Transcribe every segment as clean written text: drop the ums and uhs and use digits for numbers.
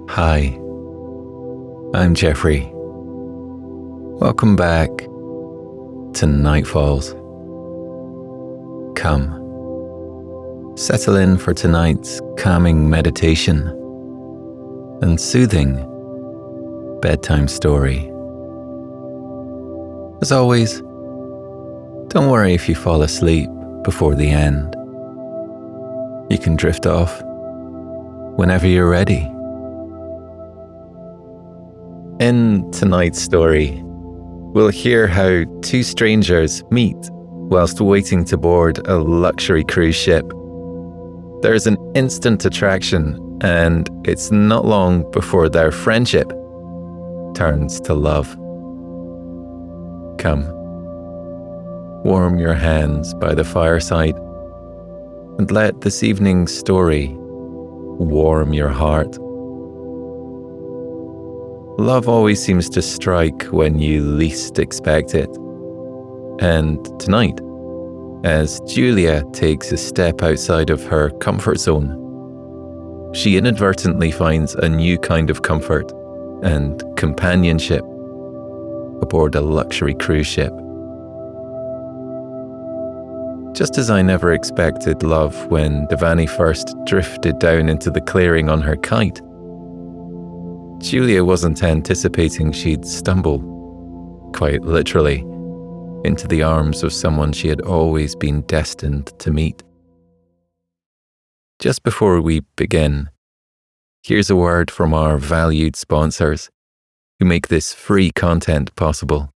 Hi, I'm Geoffrey. Welcome back to Nightfalls. Come, settle in for tonight's calming meditation and soothing bedtime story. As always, don't worry if you fall asleep before the end. You can drift off whenever you're ready. In tonight's story, we'll hear how two strangers meet whilst waiting to board a luxury cruise ship. There's an instant attraction, and it's not long before their friendship turns to love. Come, warm your hands by the fireside and let this evening's story warm your heart. Love always seems to strike when you least expect it. And tonight, as Julia takes a step outside of her comfort zone, she inadvertently finds a new kind of comfort and companionship aboard a luxury cruise ship. Just as I never expected love when Devani first drifted down into the clearing on her kite, Julia wasn't anticipating she'd stumble, quite literally, into the arms of someone she had always been destined to meet. Just before we begin, here's a word from our valued sponsors who make this free content possible.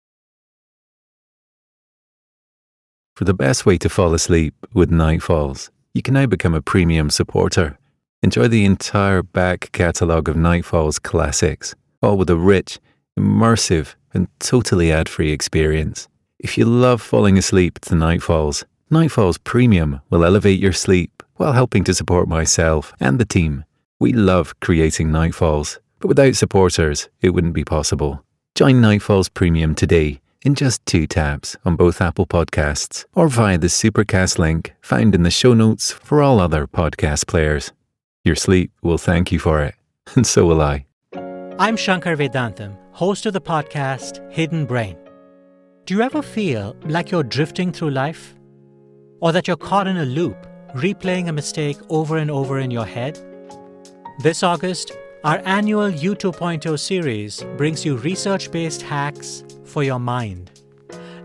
For the best way to fall asleep with Nightfalls, you can now become a premium supporter. Enjoy the entire back catalogue of Nightfalls classics, all with a rich, immersive, and totally ad-free experience. If you love falling asleep to Nightfalls, Nightfalls Premium will elevate your sleep while helping to support myself and the team. We love creating Nightfalls, but without supporters, it wouldn't be possible. Join Nightfalls Premium today in just 2 taps on both Apple Podcasts or via the Supercast link found in the show notes for all other podcast players. Your sleep will thank you for it, and so will I. I'm Shankar Vedantam, host of the podcast Hidden Brain. Do you ever feel like you're drifting through life? Or that you're caught in a loop, replaying a mistake over and over in your head? This August, our annual U 2.0 series brings you research-based hacks for your mind.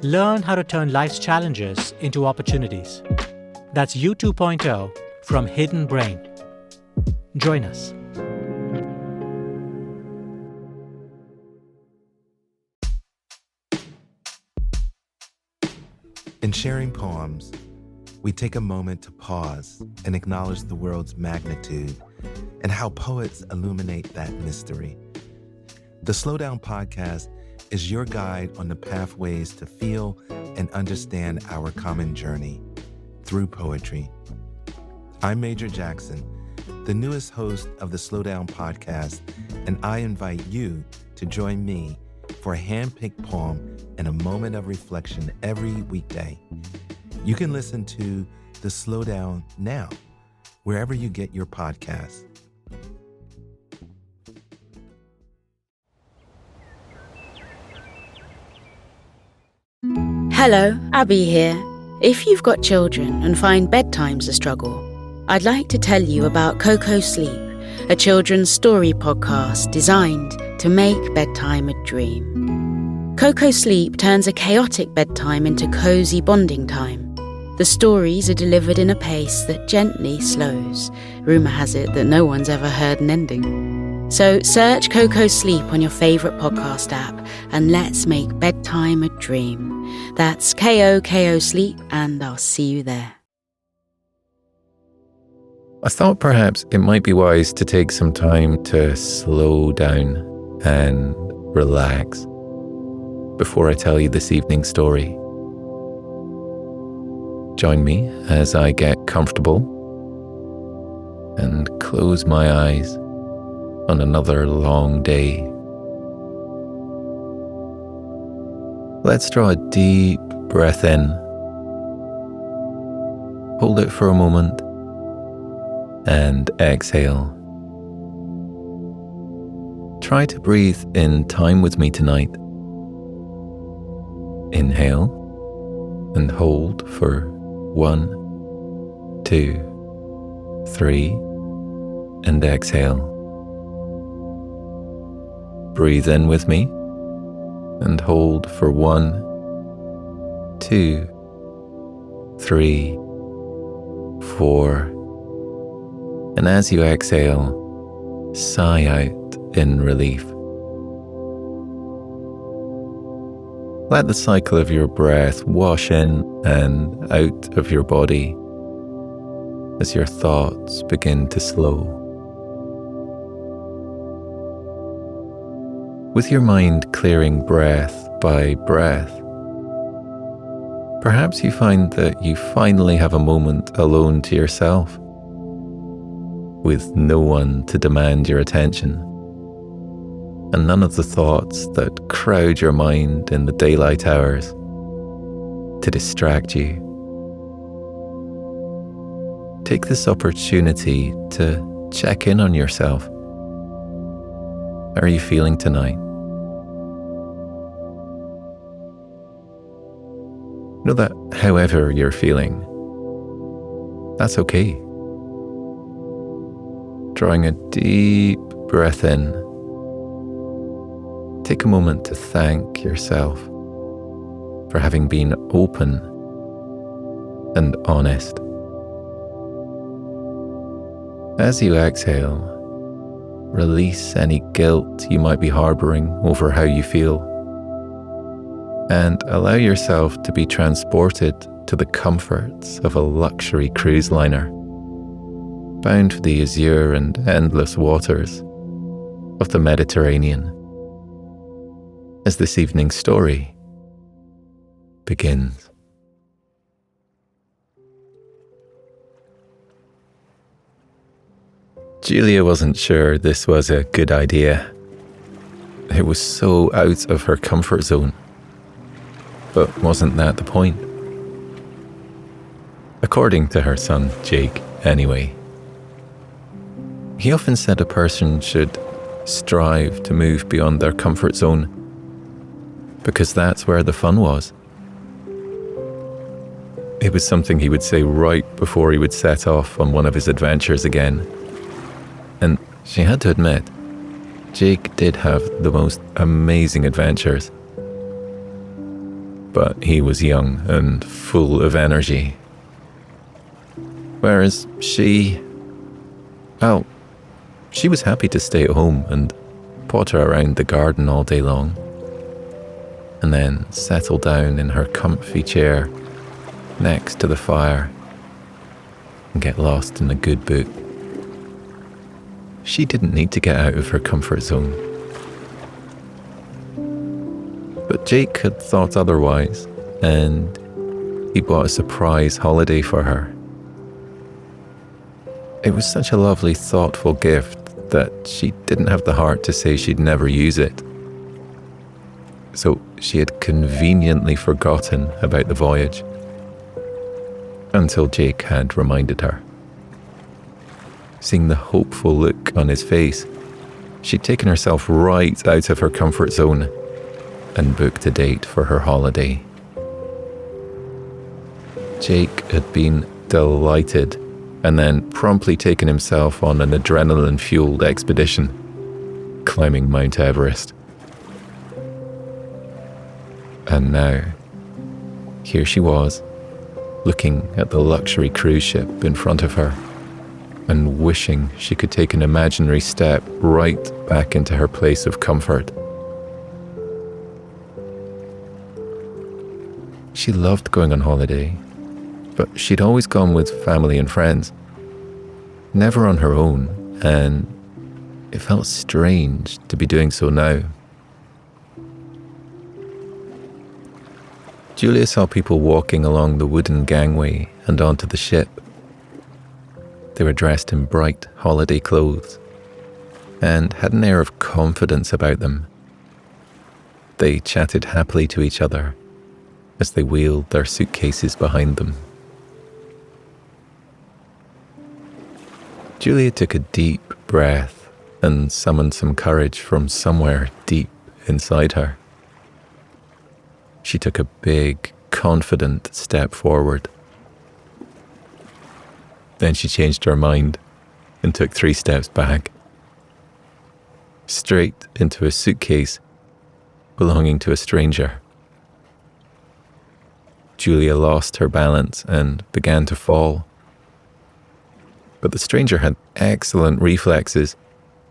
Learn how to turn life's challenges into opportunities. That's U 2.0 from Hidden Brain. Join us. In sharing poems, we take a moment to pause and acknowledge the world's magnitude and how poets illuminate that mystery. The Slowdown Podcast is your guide on the pathways to feel and understand our common journey through poetry. I'm Major Jackson, the newest host of the Slowdown Podcast, and I invite you to join me for a hand-picked poem and a moment of reflection every weekday. You can listen to The Slowdown now, wherever you get your podcasts. Hello, Abby here. If you've got children and find bedtime's a struggle, I'd like to tell you about Coco Sleep, a children's story podcast designed to make bedtime a dream. Coco Sleep turns a chaotic bedtime into cozy bonding time. The stories are delivered in a pace that gently slows. Rumour has it that no one's ever heard an ending. So search Coco Sleep on your favourite podcast app and let's make bedtime a dream. That's KOKO Sleep, and I'll see you there. I thought perhaps it might be wise to take some time to slow down and relax before I tell you this evening's story. Join me as I get comfortable and close my eyes on another long day. Let's draw a deep breath in. Hold it for a moment and exhale. Try to breathe in time with me tonight. Inhale and hold for 1, 2, 3, and exhale. Breathe in with me and hold for 1, 2, 3, 4. And as you exhale, sigh out in relief. Let the cycle of your breath wash in and out of your body as your thoughts begin to slow. With your mind clearing breath by breath, perhaps you find that you finally have a moment alone to yourself, with no one to demand your attention, and none of the thoughts that crowd your mind in the daylight hours to distract you. Take this opportunity to check in on yourself. How are you feeling tonight? Know that however you're feeling, that's okay. Drawing a deep breath in, take a moment to thank yourself for having been open and honest. As you exhale, release any guilt you might be harboring over how you feel, and allow yourself to be transported to the comforts of a luxury cruise liner, bound for the azure and endless waters of the Mediterranean, as this evening's story begins. Julia wasn't sure this was a good idea. It was so out of her comfort zone. But wasn't that the point? According to her son, Jake, anyway. He often said a person should strive to move beyond their comfort zone, because that's where the fun was. It was something he would say right before he would set off on one of his adventures again. And she had to admit, Jake did have the most amazing adventures. But he was young and full of energy. Whereas she was happy to stay at home and potter around the garden all day long, and then settle down in her comfy chair next to the fire and get lost in a good book. She didn't need to get out of her comfort zone. But Jake had thought otherwise, and he bought a surprise holiday for her. It was such a lovely, thoughtful gift that she didn't have the heart to say she'd never use it. So she had conveniently forgotten about the voyage until Jake had reminded her. Seeing the hopeful look on his face, she'd taken herself right out of her comfort zone and booked a date for her holiday. Jake had been delighted and then promptly taken himself on an adrenaline-fueled expedition, climbing Mount Everest. And now, here she was, looking at the luxury cruise ship in front of her, and wishing she could take an imaginary step right back into her place of comfort. She loved going on holiday, but she'd always gone with family and friends, never on her own, and it felt strange to be doing so now. Julia saw people walking along the wooden gangway and onto the ship. They were dressed in bright holiday clothes, and had an air of confidence about them. They chatted happily to each other as they wheeled their suitcases behind them. Julia took a deep breath and summoned some courage from somewhere deep inside her. She took a big, confident step forward. Then she changed her mind and took 3 steps back, straight into a suitcase belonging to a stranger. Julia lost her balance and began to fall. But the stranger had excellent reflexes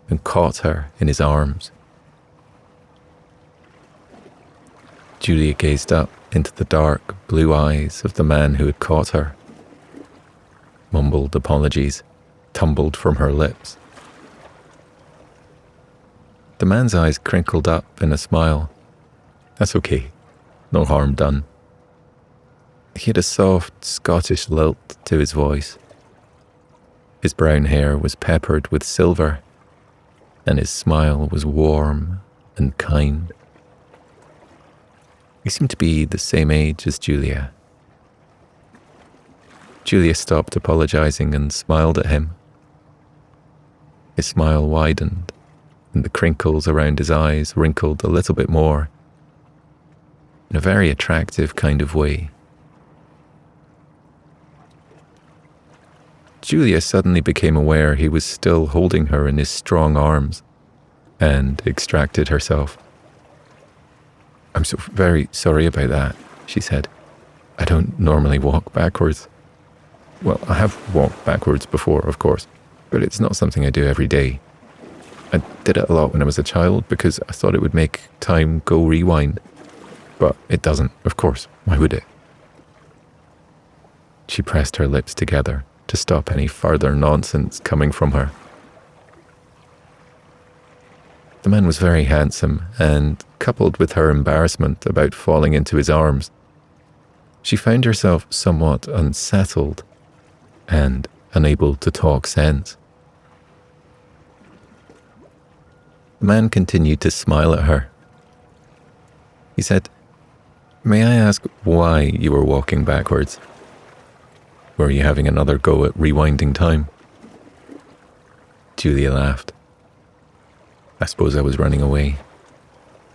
and caught her in his arms. Julia gazed up into the dark blue eyes of the man who had caught her. Mumbled apologies tumbled from her lips. The man's eyes crinkled up in a smile. That's okay. No harm done. He had a soft Scottish lilt to his voice. His brown hair was peppered with silver, and his smile was warm and kind. He seemed to be the same age as Julia. Julia stopped apologizing and smiled at him. His smile widened, and the crinkles around his eyes wrinkled a little bit more, in a very attractive kind of way. Julia suddenly became aware he was still holding her in his strong arms, and extracted herself. "I'm so very sorry about that," she said. "I don't normally walk backwards. Well, I have walked backwards before, of course, but it's not something I do every day. I did it a lot when I was a child because I thought it would make time go rewind. But it doesn't, of course. Why would it?" She pressed her lips together to stop any further nonsense coming from her. The man was very handsome, and coupled with her embarrassment about falling into his arms, she found herself somewhat unsettled and unable to talk sense. The man continued to smile at her. He said, "May I ask why you were walking backwards? Were you having another go at rewinding time?" Julia laughed. "I suppose I was running away.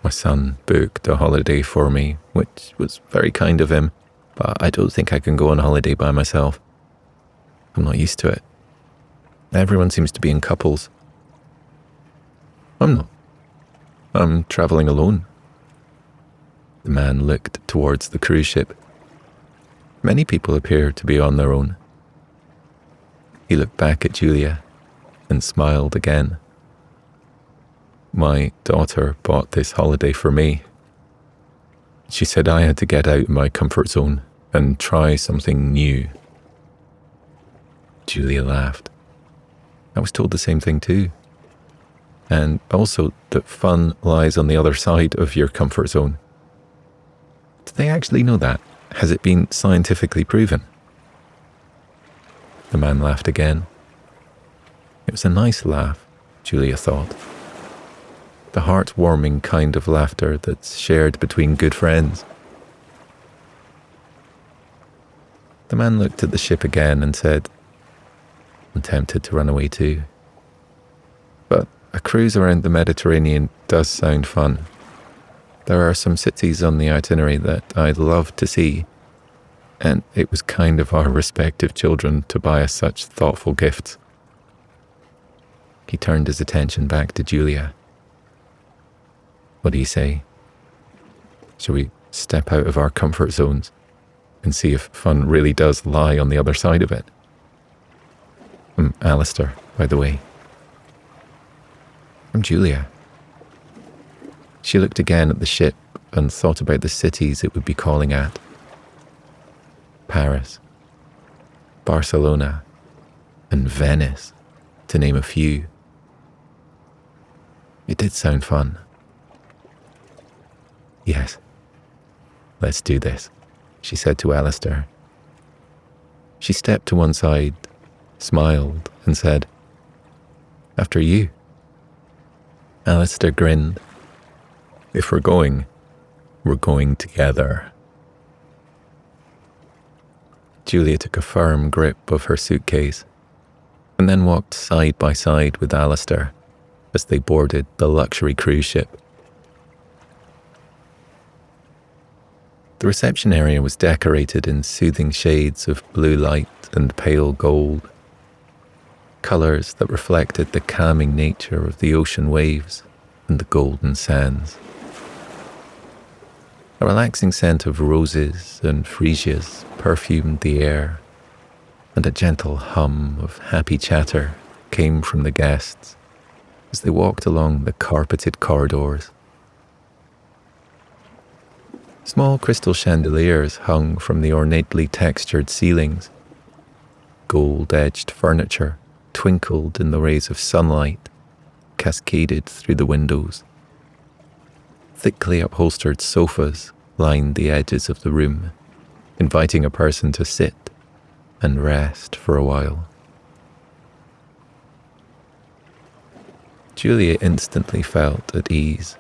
My son booked a holiday for me, which was very kind of him, but I don't think I can go on holiday by myself. I'm not used to it. Everyone seems to be in couples. I'm not. I'm traveling alone." The man looked towards the cruise ship. Many people appear to be on their own. He looked back at Julia and smiled again. "My daughter bought this holiday for me. She said I had to get out of my comfort zone and try something new." Julia laughed. "I was told the same thing too. And also that fun lies on the other side of your comfort zone." "Do they actually know that? Has it been scientifically proven?" The man laughed again. It was a nice laugh, Julia thought. The heartwarming kind of laughter that's shared between good friends. The man looked at the ship again and said, "I'm tempted to run away too. But a cruise around the Mediterranean does sound fun. There are some cities on the itinerary that I'd love to see, and it was kind of our respective children to buy us such thoughtful gifts." He turned his attention back to Julia. "What do you say? Shall we step out of our comfort zones and see if fun really does lie on the other side of it? I'm Alistair, by the way." "I'm Julia." She looked again at the ship and thought about the cities it would be calling at. Paris, Barcelona, and Venice, to name a few. It did sound fun. "Yes, let's do this," she said to Alistair. She stepped to one side, smiled, and said, "After you." Alistair grinned. If we're going together. Julia took a firm grip of her suitcase and then walked side by side with Alistair as they boarded the luxury cruise ship. The reception area was decorated in soothing shades of blue light and pale gold, colours that reflected the calming nature of the ocean waves and the golden sands. A relaxing scent of roses and freesias perfumed the air, and a gentle hum of happy chatter came from the guests as they walked along the carpeted corridors. Small crystal chandeliers hung from the ornately textured ceilings. Gold-edged furniture twinkled in the rays of sunlight, cascaded through the windows. Thickly upholstered sofas lined the edges of the room, inviting a person to sit and rest for a while. Julia instantly felt at ease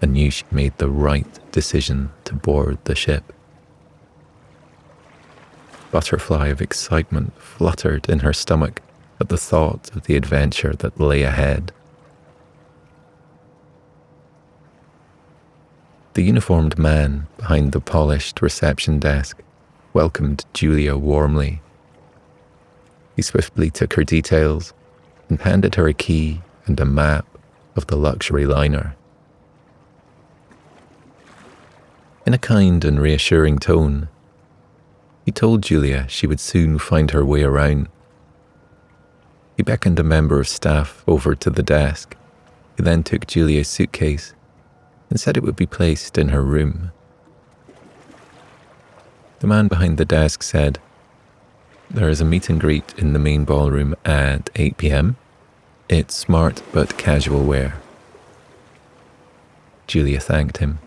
and knew she'd made the right decision to board the ship. Butterfly of excitement fluttered in her stomach at the thought of the adventure that lay ahead. The uniformed man behind the polished reception desk welcomed Julia warmly. He swiftly took her details and handed her a key and a map of the luxury liner. In a kind and reassuring tone, he told Julia she would soon find her way around. He beckoned a member of staff over to the desk, who then took Julia's suitcase and said it would be placed in her room. The man behind the desk said, "There is a meet and greet in the main ballroom at 8 p.m. It's smart but casual wear." Julia thanked him.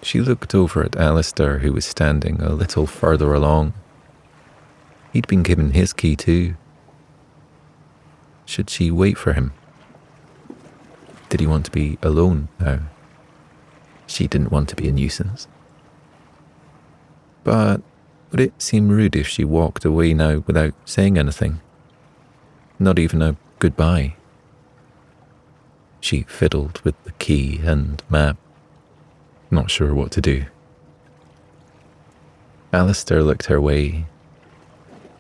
She looked over at Alistair, who was standing a little further along. He'd been given his key too. Should she wait for him? Did he want to be alone now? She didn't want to be a nuisance. But would it seem rude if she walked away now without saying anything? Not even a goodbye? She fiddled with the key and map, not sure what to do. Alistair looked her way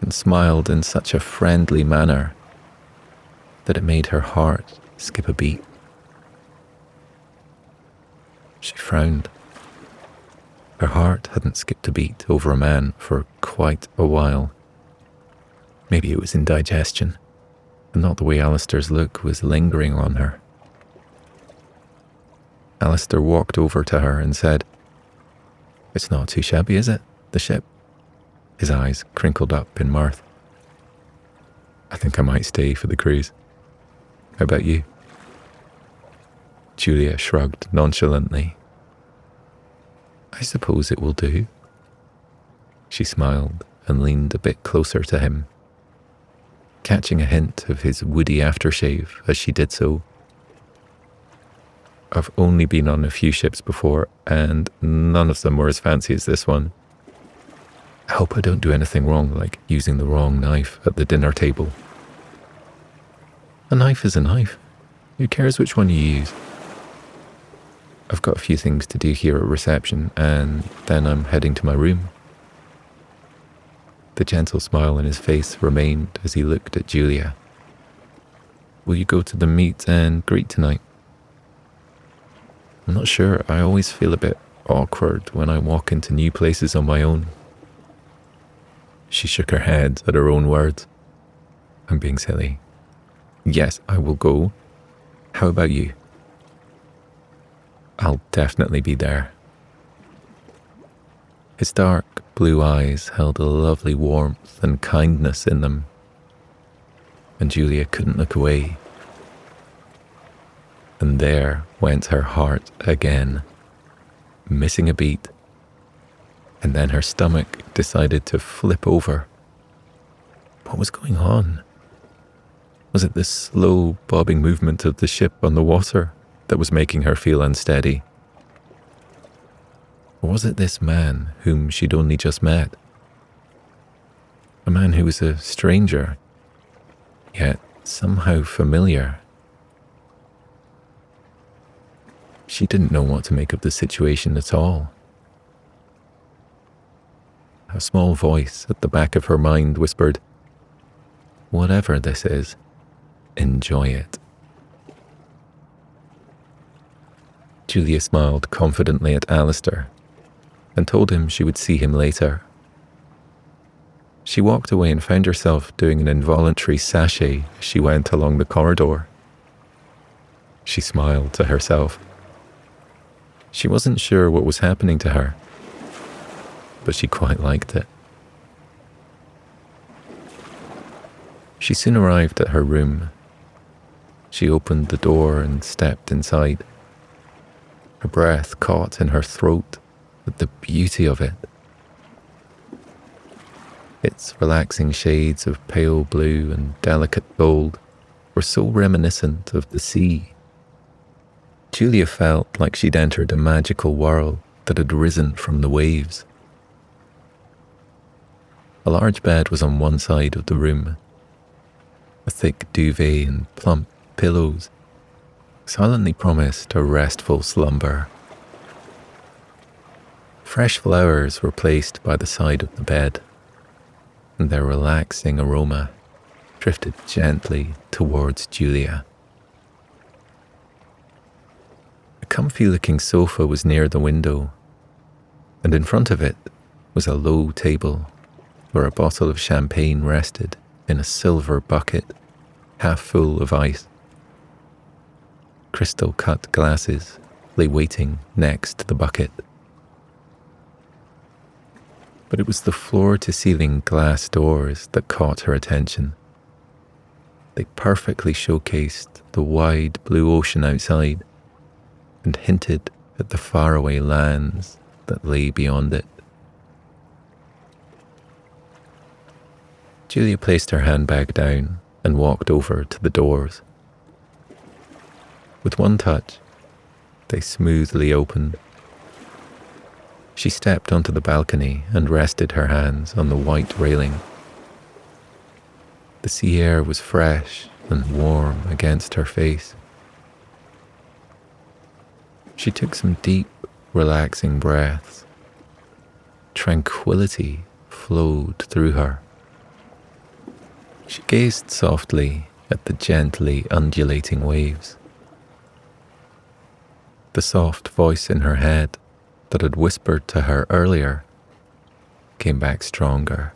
and smiled in such a friendly manner that it made her heart skip a beat. She frowned. Her heart hadn't skipped a beat over a man for quite a while. Maybe it was indigestion, and not the way Alistair's look was lingering on her. Alistair walked over to her and said, "It's not too shabby, is it, the ship?" His eyes crinkled up in mirth. "I think I might stay for the cruise. How about you?" Julia shrugged nonchalantly. "I suppose it will do." She smiled and leaned a bit closer to him, catching a hint of his woody aftershave as she did so. "I've only been on a few ships before, and none of them were as fancy as this one. I hope I don't do anything wrong, like using the wrong knife at the dinner table." "A knife is a knife. Who cares which one you use?" "I've got a few things to do here at reception, and then I'm heading to my room." The gentle smile on his face remained as he looked at Julia. "Will you go to the meet and greet tonight?" "I'm not sure. I always feel a bit awkward when I walk into new places on my own." She shook her head at her own words. "I'm being silly. Yes, I will go. How about you?" "I'll definitely be there." His dark blue eyes held a lovely warmth and kindness in them, and Julia couldn't look away. And there went her heart again, missing a beat, and then her stomach decided to flip over. What was going on? Was it the slow, bobbing movement of the ship on the water that was making her feel unsteady? Or was it this man whom she'd only just met? A man who was a stranger, yet somehow familiar. She didn't know what to make of the situation at all. A small voice at the back of her mind whispered, "Whatever this is, enjoy it." Julia smiled confidently at Alistair and told him she would see him later. She walked away and found herself doing an involuntary sashay as she went along the corridor. She smiled to herself. She wasn't sure what was happening to her, but she quite liked it. She soon arrived at her room. She opened the door and stepped inside. Her breath caught in her throat at the beauty of it. Its relaxing shades of pale blue and delicate gold were so reminiscent of the sea. Julia felt like she'd entered a magical world that had risen from the waves. A large bed was on one side of the room. A thick duvet and plump pillows silently promised a restful slumber. Fresh flowers were placed by the side of the bed, and their relaxing aroma drifted gently towards Julia. A comfy-looking sofa was near the window, and in front of it was a low table where a bottle of champagne rested in a silver bucket, half full of ice. Crystal-cut glasses lay waiting next to the bucket. But it was the floor-to-ceiling glass doors that caught her attention. They perfectly showcased the wide blue ocean outside and hinted at the faraway lands that lay beyond it. Julia placed her handbag down and walked over to the doors. With one touch, they smoothly opened. She stepped onto the balcony and rested her hands on the white railing. The sea air was fresh and warm against her face. She took some deep, relaxing breaths. Tranquility flowed through her. She gazed softly at the gently undulating waves. The soft voice in her head that had whispered to her earlier came back stronger.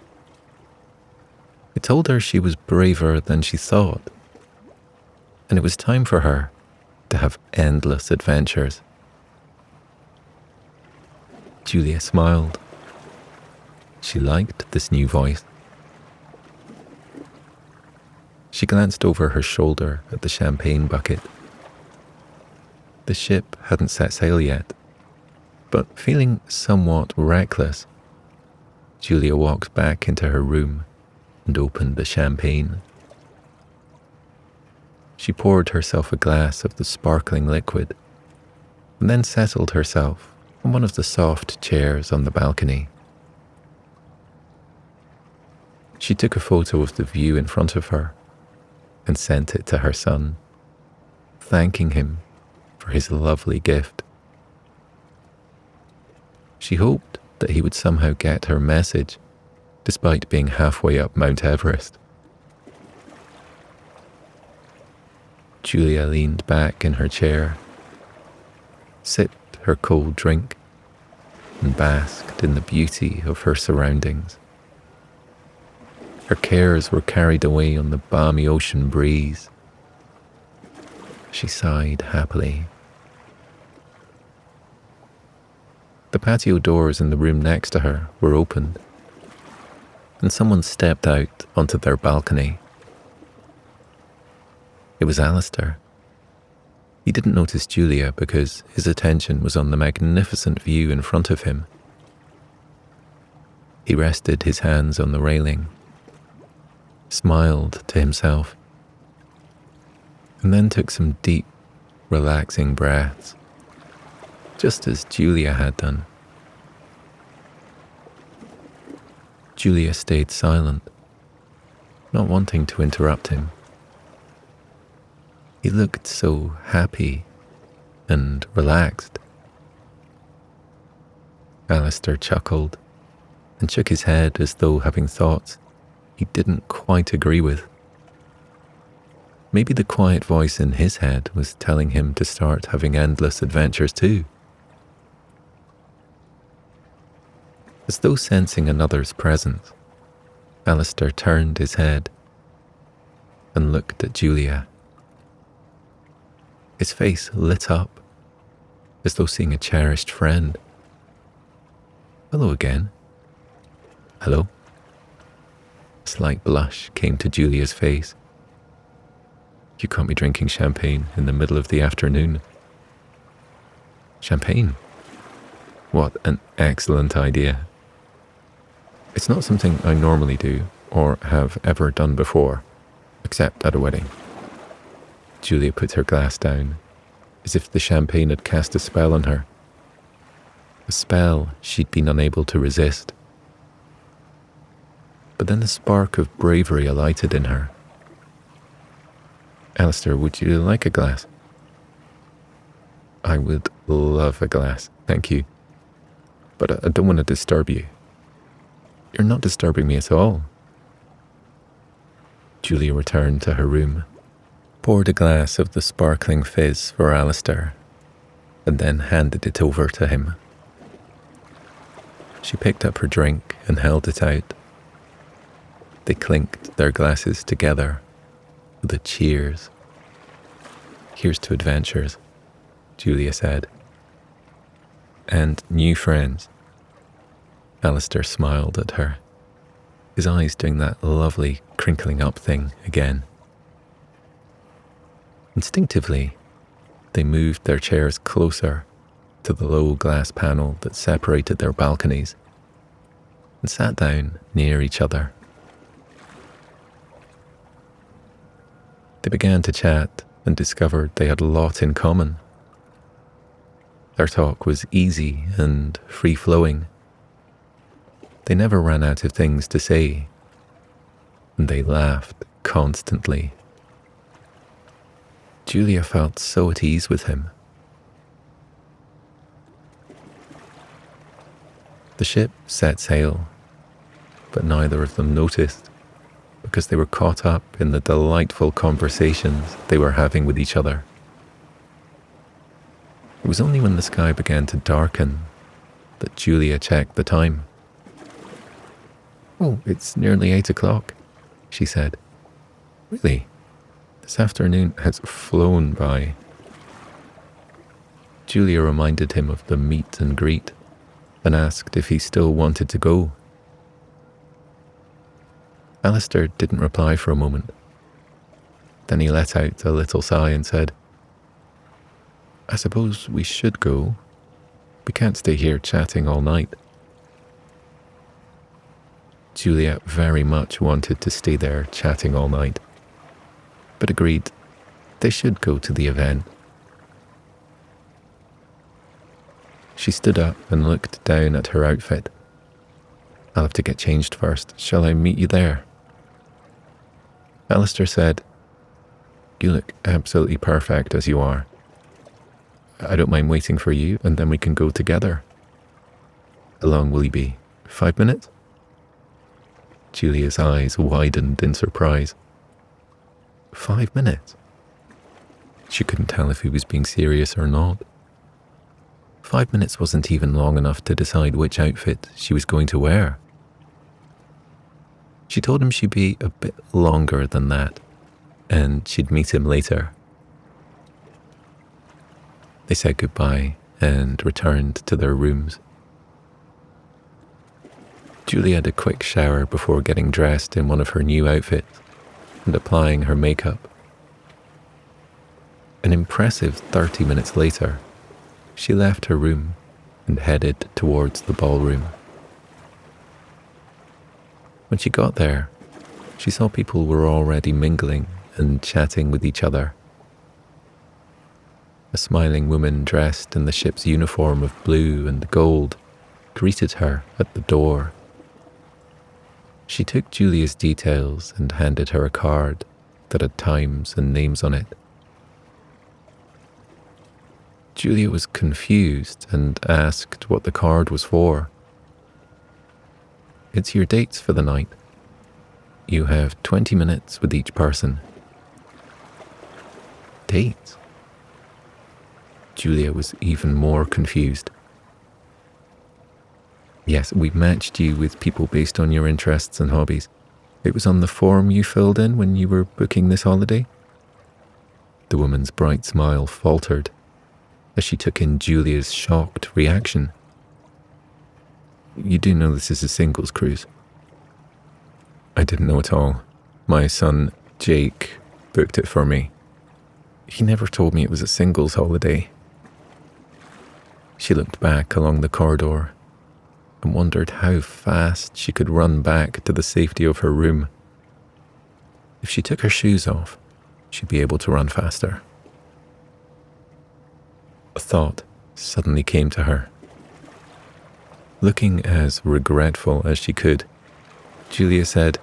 It told her she was braver than she thought, and it was time for her to have endless adventures. Julia smiled. She liked this new voice. She glanced over her shoulder at the champagne bucket. The ship hadn't set sail yet, but feeling somewhat reckless, Julia walked back into her room and opened the champagne. She poured herself a glass of the sparkling liquid and then settled herself on one of the soft chairs on the balcony. She took a photo of the view in front of her and sent it to her son, thanking him for his lovely gift. She hoped that he would somehow get her message, despite being halfway up Mount Everest. Julia leaned back in her chair, sipped her cold drink, and basked in the beauty of her surroundings. Her cares were carried away on the balmy ocean breeze. She sighed happily. The patio doors in the room next to her were opened, and someone stepped out onto their balcony. It was Alistair. He didn't notice Julia because his attention was on the magnificent view in front of him. He rested his hands on the railing, smiled to himself, and then took some deep, relaxing breaths, just as Julia had done. Julia stayed silent, not wanting to interrupt him. He looked so happy and relaxed. Alistair chuckled and shook his head as though having thoughts he didn't quite agree with. Maybe the quiet voice in his head was telling him to start having endless adventures too. As though sensing another's presence, Alistair turned his head and looked at Julia. His face lit up, as though seeing a cherished friend. "Hello again." "Hello?" A slight blush came to Julia's face. "You caught me drinking champagne in the middle of the afternoon." "Champagne? What an excellent idea. It's not something I normally do or have ever done before, except at a wedding." Julia put her glass down, as if the champagne had cast a spell on her. A spell she'd been unable to resist. But then a spark of bravery alighted in her. "Alistair, would you like a glass?" "I would love a glass, thank you. But I don't want to disturb you." "You're not disturbing me at all." Julia returned to her room, poured a glass of the sparkling fizz for Alistair, and then handed it over to him. She picked up her drink and held it out. They clinked their glasses together with a cheers. "Here's to adventures," Julia said. "And new friends." Alistair smiled at her, his eyes doing that lovely crinkling up thing again. Instinctively, they moved their chairs closer to the low glass panel that separated their balconies and sat down near each other. They began to chat and discovered they had a lot in common. Their talk was easy and free-flowing. They never ran out of things to say, and they laughed constantly. Julia felt so at ease with him. The ship set sail, but neither of them noticed, because they were caught up in the delightful conversations they were having with each other. It was only when the sky began to darken that Julia checked the time. "Oh, it's nearly 8 o'clock, she said. "Really? This afternoon has flown by." Julia reminded him of the meet and greet and asked if he still wanted to go. Alistair didn't reply for a moment. Then he let out a little sigh and said, "I suppose we should go. We can't stay here chatting all night." Julia very much wanted to stay there chatting all night, but agreed they should go to the event. She stood up and looked down at her outfit. "I'll have to get changed first. Shall I meet you there?" Alistair said, "You look absolutely perfect as you are. I don't mind waiting for you, and then we can go together." "How long will you be? 5 minutes?" Julia's eyes widened in surprise. 5 minutes? She couldn't tell if he was being serious or not. 5 minutes wasn't even long enough to decide which outfit she was going to wear. She told him she'd be a bit longer than that, and she'd meet him later. They said goodbye and returned to their rooms. Julie had a quick shower before getting dressed in one of her new outfits and applying her makeup. An impressive 30 minutes later, she left her room and headed towards the ballroom. When she got there, she saw people were already mingling and chatting with each other A smiling woman dressed in the ship's uniform of blue and gold greeted her at the door. She took Julia's details and handed her a card that had times and names on it. Julia was confused and asked what the card was for. It's your dates for the night. You have 20 minutes with each person. Dates? Julia was even more confused. Yes, we matched you with people based on your interests and hobbies. It was on the form you filled in when you were booking this holiday? The woman's bright smile faltered as she took in Julia's shocked reaction. You do know this is a singles cruise? I didn't know at all. My son, Jake, booked it for me. He never told me it was a singles holiday. She looked back along the corridor and wondered how fast she could run back to the safety of her room. If she took her shoes off, she'd be able to run faster. A thought suddenly came to her. Looking as regretful as she could, Julia said,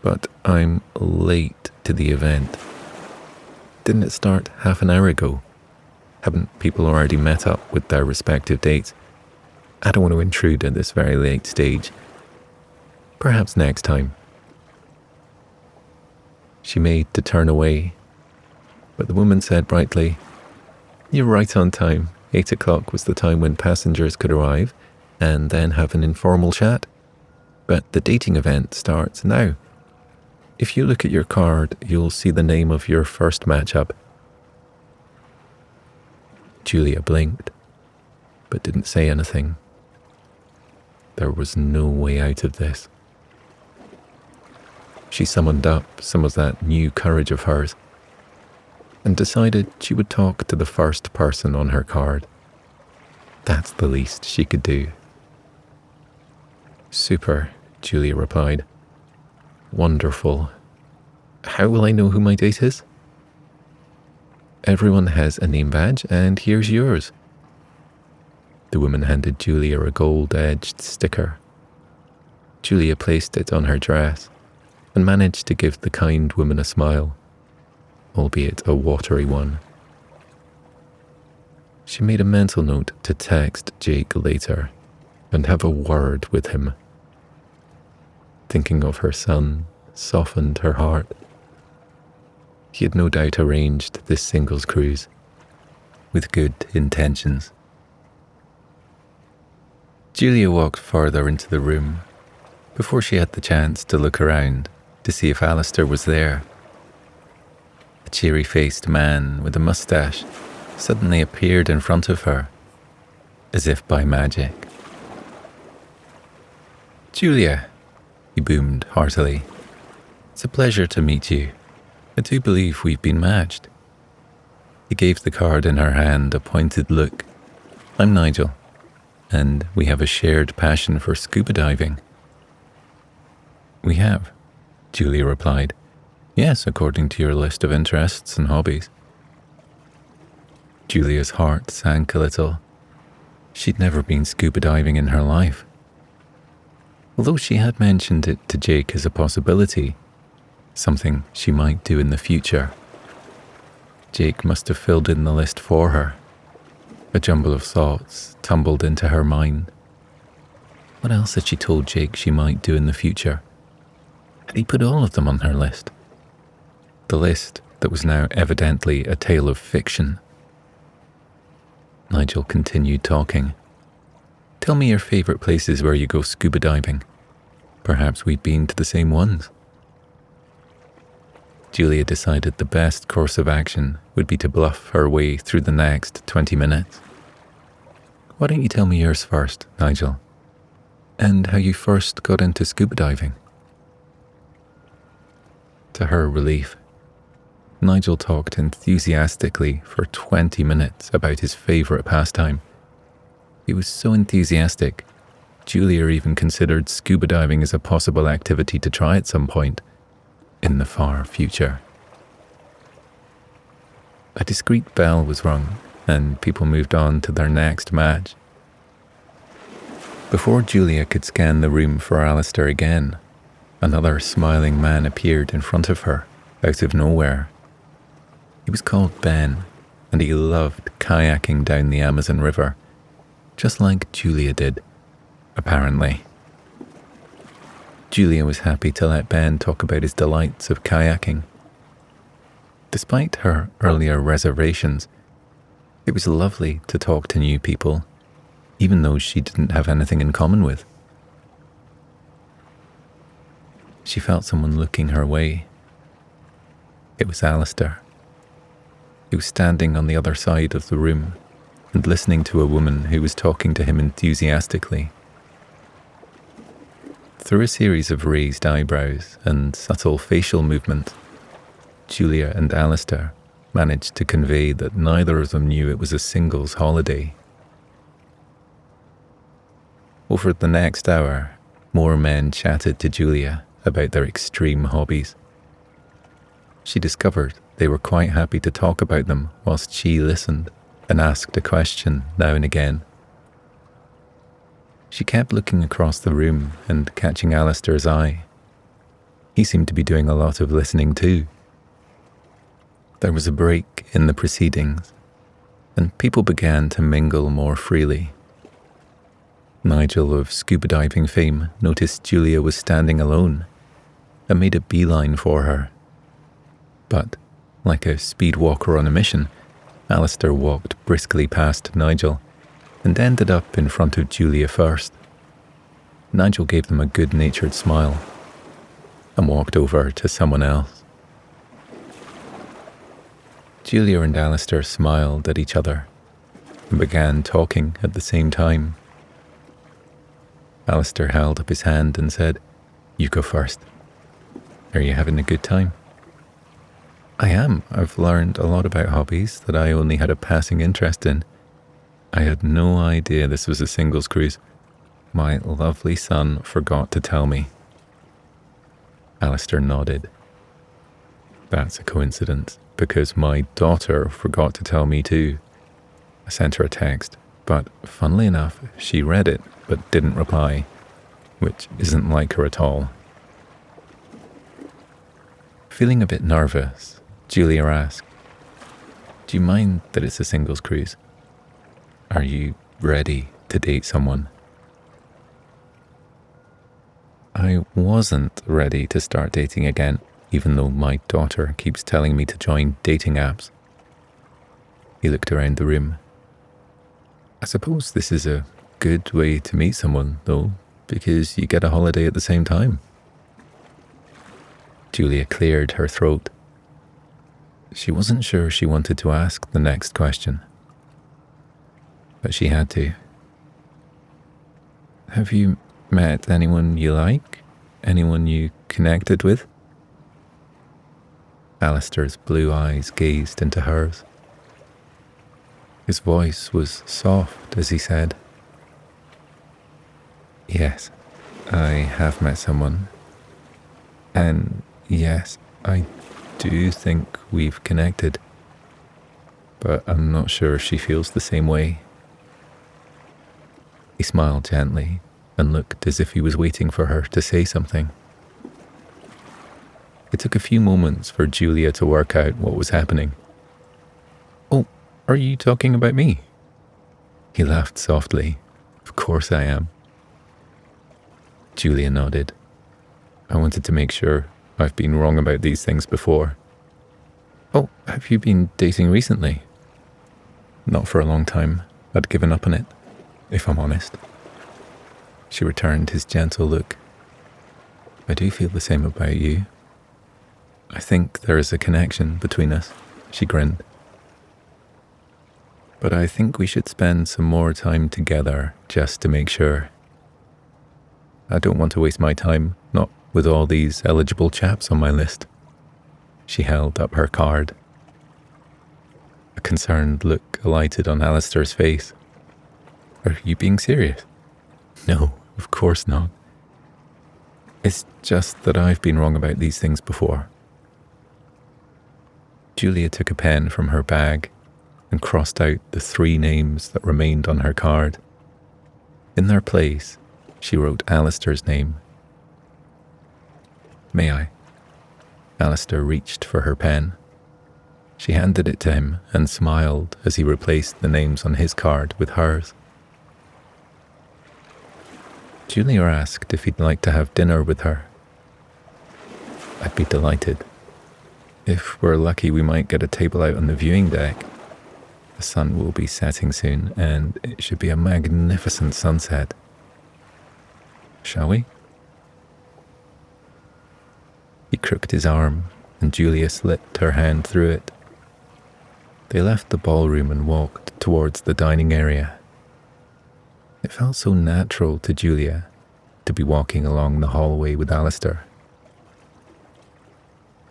"But I'm late to the event. Didn't it start half an hour ago? Haven't people already met up with their respective dates? I don't want to intrude at this very late stage. Perhaps next time." She made to turn away, but the woman said brightly, "You're right on time. 8 o'clock was the time when passengers could arrive and then have an informal chat. But the dating event starts now. If you look at your card, you'll see the name of your first matchup." Julia blinked, but didn't say anything. There was no way out of this. She summoned up some of that new courage of hers and decided she would talk to the first person on her card. That's the least she could do. "Super," Julia replied. "Wonderful. How will I know who my date is?" "Everyone has a name badge, and here's yours." The woman handed Julia a gold-edged sticker. Julia placed it on her dress and managed to give the kind woman a smile, albeit a watery one. She made a mental note to text Jake later and have a word with him. Thinking of her son softened her heart. He had no doubt arranged this singles cruise with good intentions. Julia walked further into the room before she had the chance to look around to see if Alistair was there. A cheery-faced man with a moustache suddenly appeared in front of her, as if by magic. "Julia," he boomed heartily. "It's a pleasure to meet you. I do believe we've been matched." He gave the card in her hand a pointed look. "I'm Nigel, and we have a shared passion for scuba diving." "We have," Julia replied. "Yes, according to your list of interests and hobbies." Julia's heart sank a little. She'd never been scuba diving in her life. Although she had mentioned it to Jake as a possibility, something she might do in the future. Jake must have filled in the list for her. A jumble of thoughts tumbled into her mind. What else had she told Jake she might do in the future? Had he put all of them on her list? The list that was now evidently a tale of fiction. Nigel continued talking. "Tell me your favourite places where you go scuba diving. Perhaps we've been to the same ones." Julia decided the best course of action would be to bluff her way through the next 20 minutes. "Why don't you tell me yours first, Nigel? And how you first got into scuba diving?" To her relief, Nigel talked enthusiastically for 20 minutes about his favourite pastime. He was so enthusiastic, Julia even considered scuba diving as a possible activity to try at some point in the far future. A discreet bell was rung, and people moved on to their next match. Before Julia could scan the room for Alistair again, another smiling man appeared in front of her, out of nowhere. He was called Ben, and he loved kayaking down the Amazon River, just like Julia did, apparently. Julia was happy to let Ben talk about his delights of kayaking. Despite her earlier reservations, it was lovely to talk to new people, even those she didn't have anything in common with. She felt someone looking her way. It was Alistair. He was standing on the other side of the room and listening to a woman who was talking to him enthusiastically. Through a series of raised eyebrows and subtle facial movements, Julia and Alistair managed to convey that neither of them knew it was a singles holiday. Over the next hour, more men chatted to Julia about their extreme hobbies. She discovered they were quite happy to talk about them whilst she listened and asked a question now and again. She kept looking across the room and catching Alistair's eye. He seemed to be doing a lot of listening too. There was a break in the proceedings, and people began to mingle more freely. Nigel of scuba diving fame noticed Julia was standing alone and made a beeline for her. But, like a speed walker on a mission, Alistair walked briskly past Nigel and ended up in front of Julia first. Nigel gave them a good-natured smile and walked over to someone else. Julia and Alistair smiled at each other and began talking at the same time. Alistair held up his hand and said, "You go first. Are you having a good time?" "I am. I've learned a lot about hobbies that I only had a passing interest in. I had no idea this was a singles cruise. My lovely son forgot to tell me." Alistair nodded. "That's a coincidence, because my daughter forgot to tell me too. I sent her a text, but funnily enough, she read it but didn't reply, which isn't like her at all." Feeling a bit nervous, Julia asked, "Do you mind that it's a singles cruise? Are you ready to date someone?" "I wasn't ready to start dating again, even though my daughter keeps telling me to join dating apps." He looked around the room. "I suppose this is a good way to meet someone, though, because you get a holiday at the same time." Julia cleared her throat. She wasn't sure she wanted to ask the next question, but she had to. "Have you met anyone you like? Anyone you connected with?" Alistair's blue eyes gazed into hers. His voice was soft as he said, "Yes, I have met someone. And yes, I do think we've connected. But I'm not sure if she feels the same way." He smiled gently and looked as if he was waiting for her to say something. It took a few moments for Julia to work out what was happening. "Oh, are you talking about me?" He laughed softly. "Of course I am." Julia nodded. "I wanted to make sure. I've been wrong about these things before." "Oh, have you been dating recently?" "Not for a long time. I'd given up on it, if I'm honest." She returned his gentle look. "I do feel the same about you. I think there is a connection between us," she grinned. "But I think we should spend some more time together just to make sure. I don't want to waste my time, not with all these eligible chaps on my list." She held up her card. A concerned look alighted on Alistair's face. "Are you being serious?" "No, of course not. It's just that I've been wrong about these things before." Julia took a pen from her bag and crossed out the 3 names that remained on her card. In their place, she wrote Alistair's name. "May I?" Alistair reached for her pen. She handed it to him and smiled as he replaced the names on his card with hers. Julia asked if he'd like to have dinner with her. "I'd be delighted. If we're lucky, we might get a table out on the viewing deck. The sun will be setting soon, and it should be a magnificent sunset. Shall we?" He crooked his arm, and Julia slipped her hand through it. They left the ballroom and walked towards the dining area. It felt so natural to Julia to be walking along the hallway with Alistair.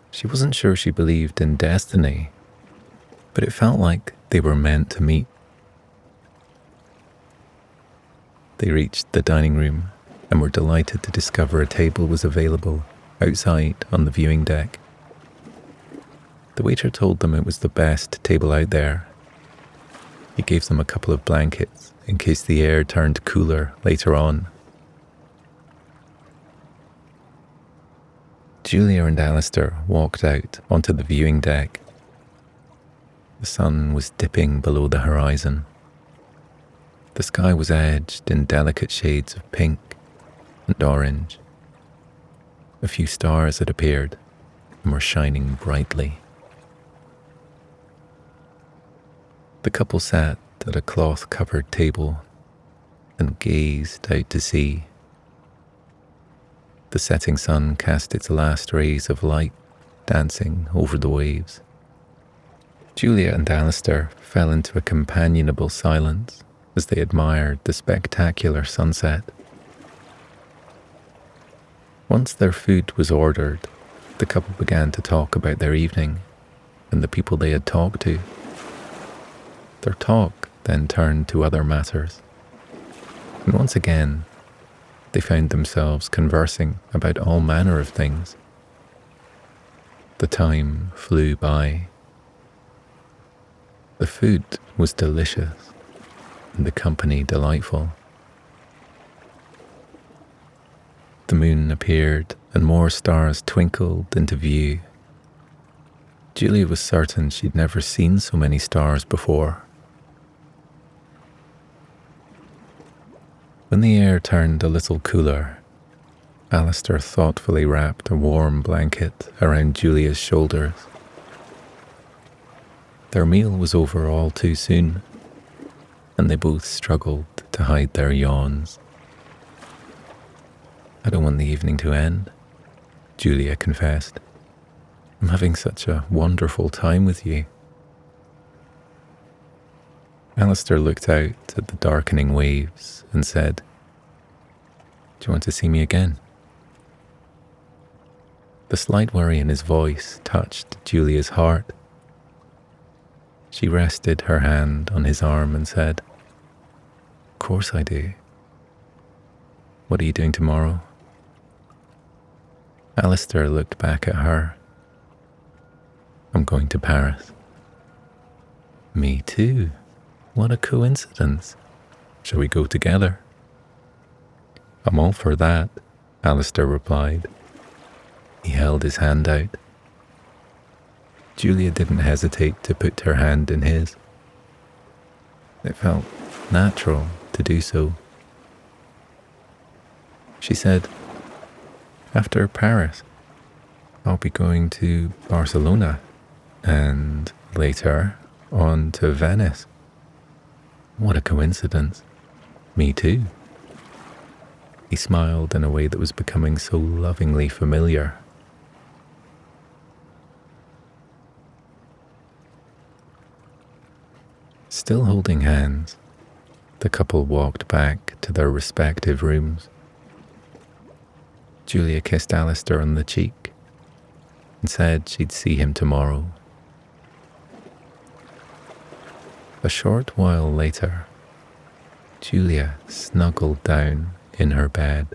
She wasn't sure she believed in destiny, but it felt like they were meant to meet. They reached the dining room and were delighted to discover a table was available outside on the viewing deck. The waiter told them it was the best table out there. He gave them a couple of blankets in case the air turned cooler later on. Julia and Alistair walked out onto the viewing deck. The sun was dipping below the horizon. The sky was edged in delicate shades of pink and orange. A few stars had appeared and were shining brightly. The couple sat at a cloth-covered table and gazed out to sea. The setting sun cast its last rays of light dancing over the waves. Julia and Alistair fell into a companionable silence as they admired the spectacular sunset. Once their food was ordered, the couple began to talk about their evening and the people they had talked to. Their talk then turned to other matters, and once again, they found themselves conversing about all manner of things. The time flew by. The food was delicious, and the company delightful. The moon appeared, and more stars twinkled into view. Julia was certain she'd never seen so many stars before. When the air turned a little cooler, Alistair thoughtfully wrapped a warm blanket around Julia's shoulders. Their meal was over all too soon, and they both struggled to hide their yawns. "I don't want the evening to end," Julia confessed. "I'm having such a wonderful time with you." Alistair looked out at the darkening waves and said, "Do you want to see me again?" The slight worry in his voice touched Julia's heart. She rested her hand on his arm and said, "Of course I do. What are you doing tomorrow?" Alistair looked back at her. "I'm going to Paris." "Me too. What a coincidence. Shall we go together?" "I'm all for that," Alistair replied. He held his hand out. Julia didn't hesitate to put her hand in his. It felt natural to do so. She said, "After Paris, I'll be going to Barcelona and later on to Venice." "What a coincidence. Me too." He smiled in a way that was becoming so lovingly familiar. Still holding hands, the couple walked back to their respective rooms. Julia kissed Alistair on the cheek and said she'd see him tomorrow. A short while later, Julia snuggled down in her bed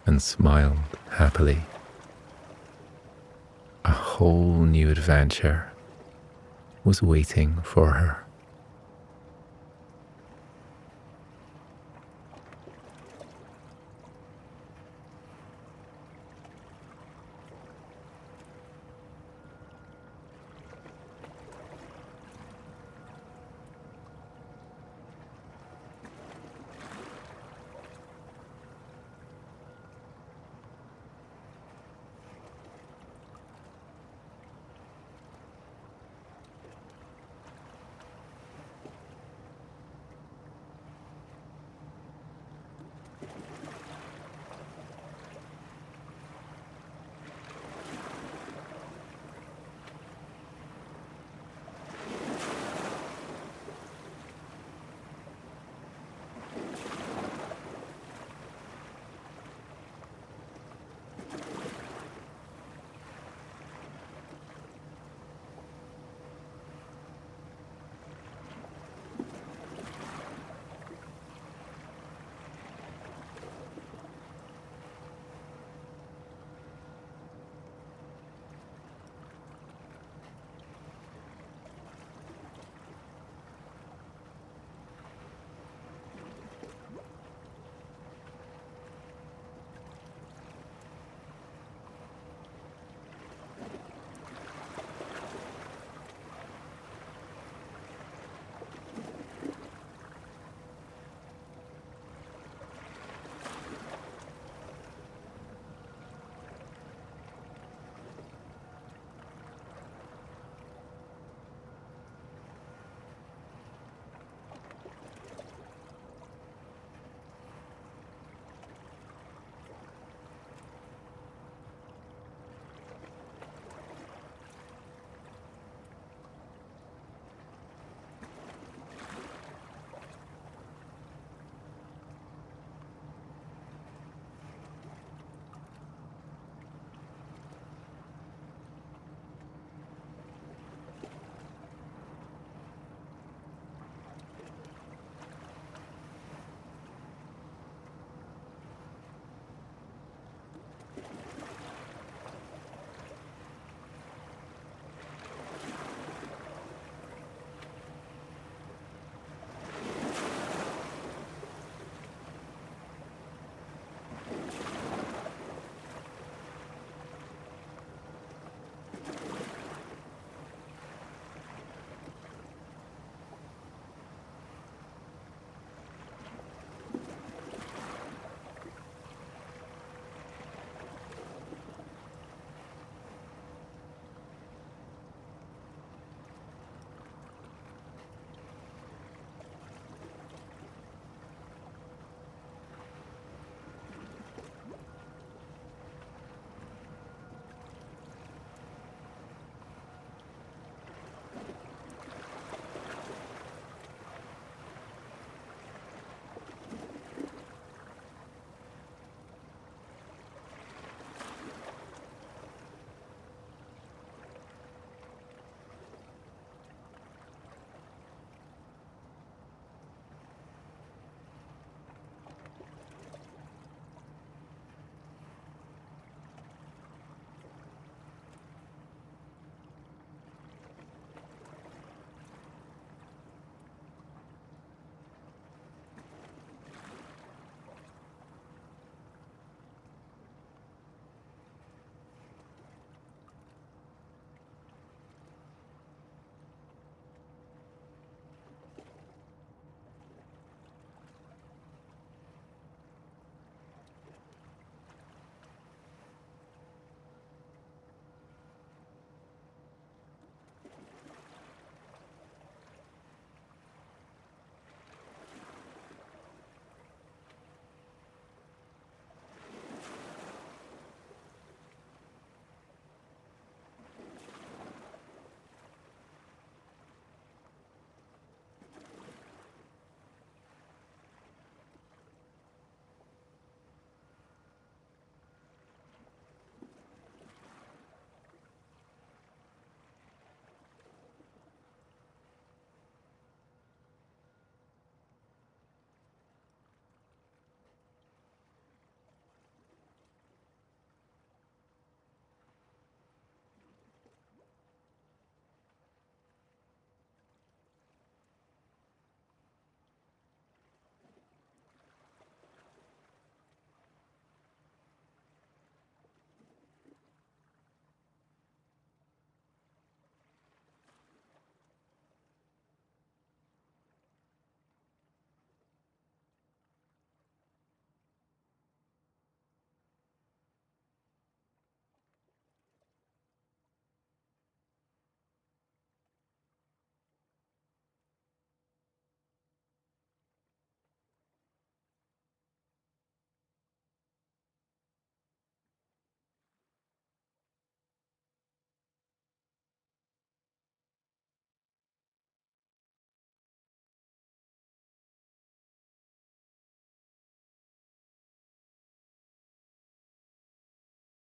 and smiled happily. A whole new adventure was waiting for her.